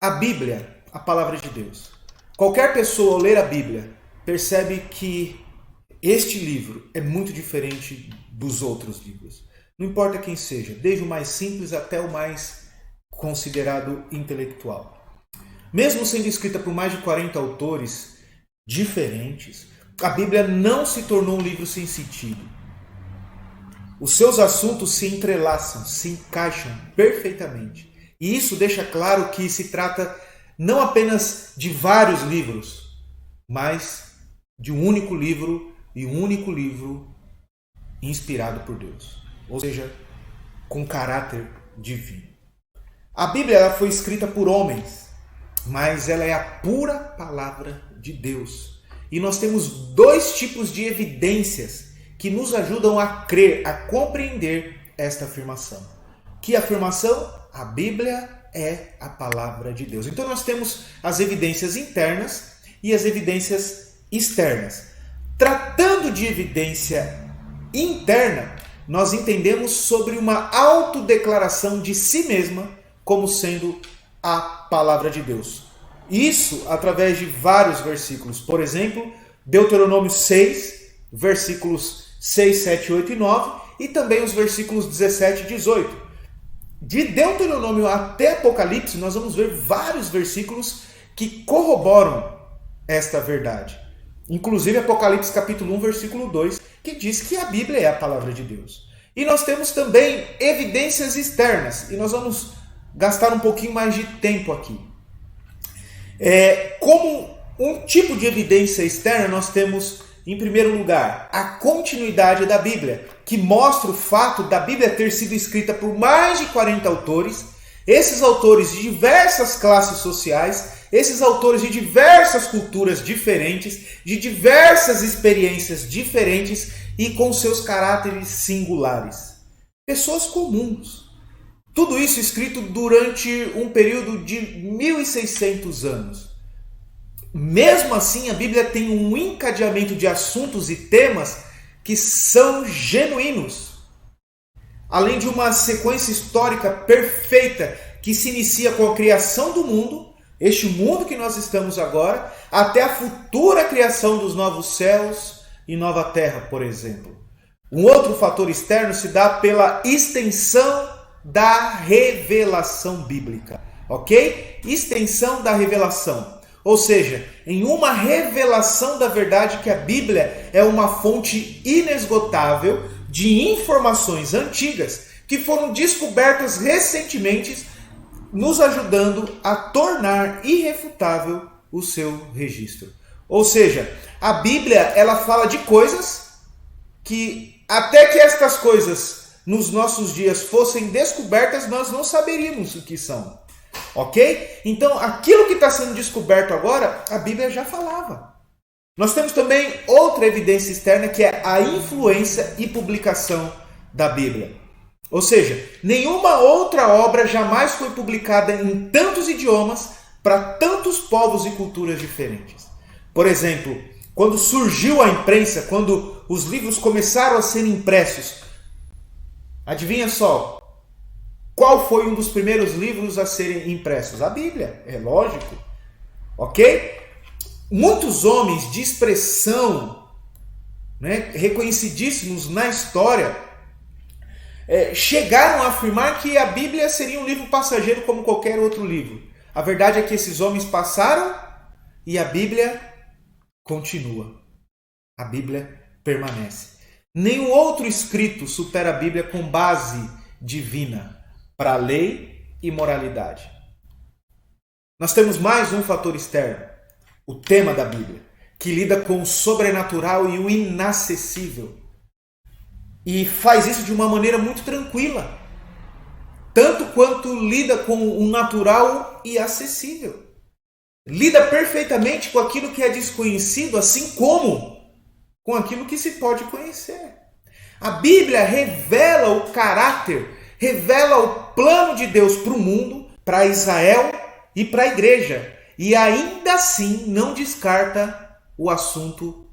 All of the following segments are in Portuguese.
A Bíblia, a palavra de Deus. Qualquer pessoa ao ler a Bíblia percebe que este livro é muito diferente dos outros livros. Não importa quem seja, desde o mais simples até o mais considerado intelectual. Mesmo sendo escrita por mais de 40 autores diferentes, a Bíblia não se tornou um livro sem sentido. Os seus assuntos se entrelaçam, se encaixam perfeitamente. E isso deixa claro que se trata não apenas de vários livros, mas de um único livro e um único livro inspirado por Deus. Ou seja, com caráter divino. A Bíblia ela foi escrita por homens, mas ela é a pura palavra de Deus. E nós temos dois tipos de evidências que nos ajudam a crer, a compreender esta afirmação. Que afirmação? A Bíblia é a palavra de Deus. Então nós temos as evidências internas e as evidências externas. Tratando de evidência interna, nós entendemos sobre uma autodeclaração de si mesma como sendo a palavra de Deus. Isso através de vários versículos. Por exemplo, Deuteronômio 6, versículos 6, 7, 8 e 9 e também os versículos 17 e 18. De Deuteronômio até Apocalipse, nós vamos ver vários versículos que corroboram esta verdade. Inclusive Apocalipse capítulo 1, versículo 2, que diz que a Bíblia é a palavra de Deus. E nós temos também evidências externas, e nós vamos gastar um pouquinho mais de tempo aqui. Como um tipo de evidência externa, nós temos, em primeiro lugar, a continuidade da Bíblia, que mostra o fato da Bíblia ter sido escrita por mais de 40 autores, esses autores de diversas classes sociais, esses autores de diversas culturas diferentes, de diversas experiências diferentes e com seus caráteres singulares. Pessoas comuns. Tudo isso escrito durante um período de 1600 anos. Mesmo assim, a Bíblia tem um encadeamento de assuntos e temas que são genuínos. Além de uma sequência histórica perfeita que se inicia com a criação do mundo, este mundo que nós estamos agora, até a futura criação dos novos céus e nova terra, por exemplo. Um outro fator externo se dá pela extensão da revelação bíblica, ok? Extensão da revelação. Ou seja, em uma revelação da verdade que a Bíblia é uma fonte inesgotável de informações antigas que foram descobertas recentemente, nos ajudando a tornar irrefutável o seu registro. Ou seja, a Bíblia ela fala de coisas que até que estas coisas nos nossos dias fossem descobertas, nós não saberíamos o que são. Ok? Então, aquilo que está sendo descoberto agora, a Bíblia já falava. Nós temos também outra evidência externa, que é a influência e publicação da Bíblia. Ou seja, nenhuma outra obra jamais foi publicada em tantos idiomas para tantos povos e culturas diferentes. Por exemplo, quando surgiu a imprensa, quando os livros começaram a ser impressos, adivinha só, qual foi um dos primeiros livros a serem impressos? A Bíblia, é lógico. Ok? Muitos homens de expressão, reconhecidíssimos na história, chegaram a afirmar que a Bíblia seria um livro passageiro como qualquer outro livro. A verdade é que esses homens passaram e a Bíblia continua. A Bíblia permanece. Nenhum outro escrito supera a Bíblia com base divina para a lei e moralidade. Nós temos mais um fator externo, o tema da Bíblia, que lida com o sobrenatural e o inacessível. E faz isso de uma maneira muito tranquila, tanto quanto lida com o natural e acessível. Lida perfeitamente com aquilo que é desconhecido, assim como com aquilo que se pode conhecer. A Bíblia revela o caráter, revela o plano de Deus para o mundo, para Israel e para a igreja. E ainda assim não descarta o assunto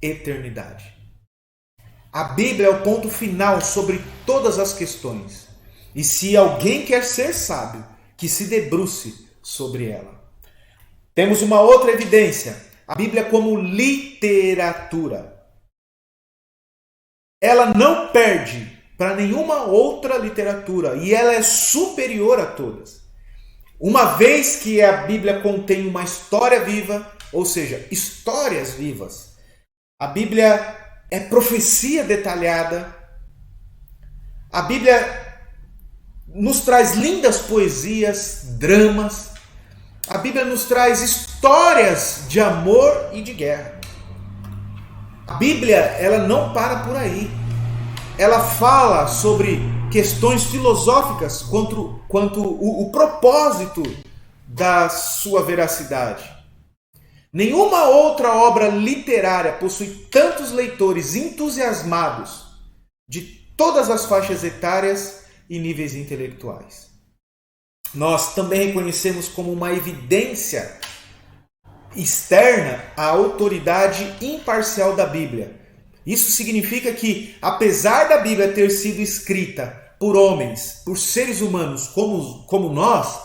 eternidade. A Bíblia é o ponto final sobre todas as questões. E se alguém quer ser sábio, que se debruce sobre ela. Temos uma outra evidência, a Bíblia como literatura. Ela não perde para nenhuma outra literatura e ela é superior a todas. Uma vez que a Bíblia contém uma história viva, ou seja, histórias vivas, a Bíblia é profecia detalhada, a Bíblia nos traz lindas poesias, dramas, a Bíblia nos traz histórias de amor e de guerra. A Bíblia, ela não para por aí. Ela fala sobre questões filosóficas quanto o propósito da sua veracidade. Nenhuma outra obra literária possui tantos leitores entusiasmados de todas as faixas etárias e níveis intelectuais. Nós também reconhecemos como uma evidência externa a autoridade imparcial da Bíblia. Isso significa que, apesar da Bíblia ter sido escrita por homens, por seres humanos como nós,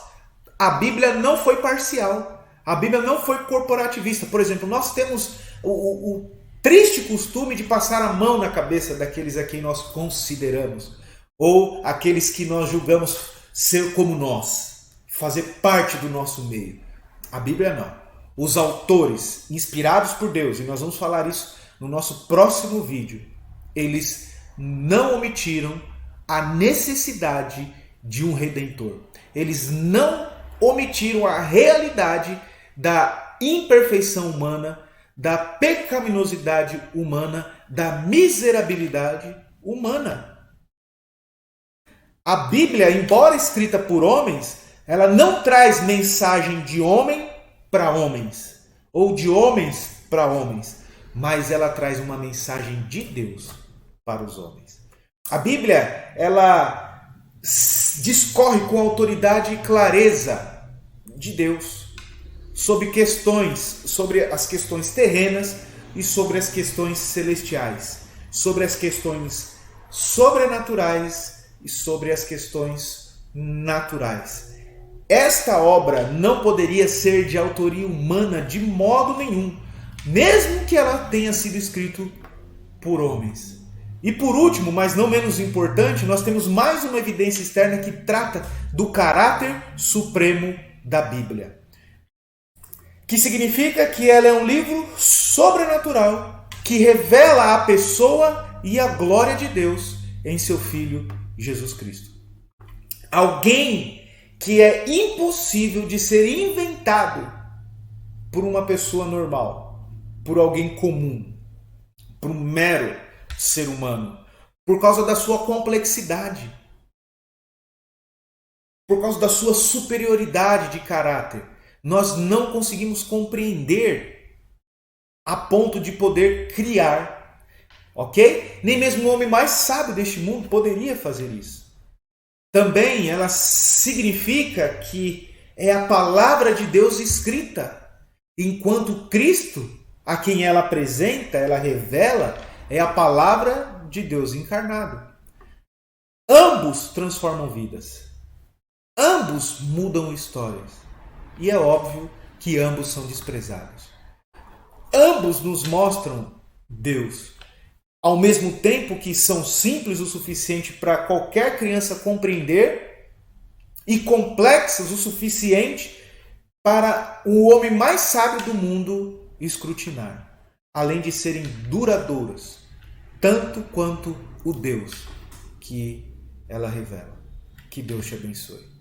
a Bíblia não foi parcial. A Bíblia não foi corporativista. Por exemplo, nós temos o triste costume de passar a mão na cabeça daqueles a quem nós consideramos, ou aqueles que nós julgamos ser como nós, fazer parte do nosso meio. A Bíblia não. Os autores inspirados por Deus, e nós vamos falar isso no nosso próximo vídeo, eles não omitiram a necessidade de um redentor. Eles não omitiram a realidade da imperfeição humana, da pecaminosidade humana, da miserabilidade humana. A Bíblia, embora escrita por homens, ela não traz mensagem de homem para homens, ou de homens para homens, mas ela traz uma mensagem de Deus para os homens. A Bíblia, ela discorre com autoridade e clareza de Deus sobre as questões terrenas e sobre as questões celestiais, sobre as questões sobrenaturais e sobre as questões naturais. Esta obra não poderia ser de autoria humana de modo nenhum, mesmo que ela tenha sido escrita por homens. E por último, mas não menos importante, nós temos mais uma evidência externa que trata do caráter supremo da Bíblia. Que significa que ela é um livro sobrenatural que revela a pessoa e a glória de Deus em seu Filho Jesus Cristo. Alguém que é impossível de ser inventado por uma pessoa normal, por alguém comum, por um mero ser humano, por causa da sua complexidade, por causa da sua superioridade de caráter. Nós não conseguimos compreender a ponto de poder criar, ok? Nem mesmo o homem mais sábio deste mundo poderia fazer isso. Também ela significa que é a palavra de Deus escrita, enquanto Cristo, a quem ela apresenta, ela revela, é a palavra de Deus encarnado. Ambos transformam vidas. Ambos mudam histórias. E é óbvio que ambos são desprezados. Ambos nos mostram Deus. Ao mesmo tempo que são simples o suficiente para qualquer criança compreender e complexas o suficiente para o homem mais sábio do mundo escrutinar, além de serem duradouras, tanto quanto o Deus que ela revela. Que Deus te abençoe.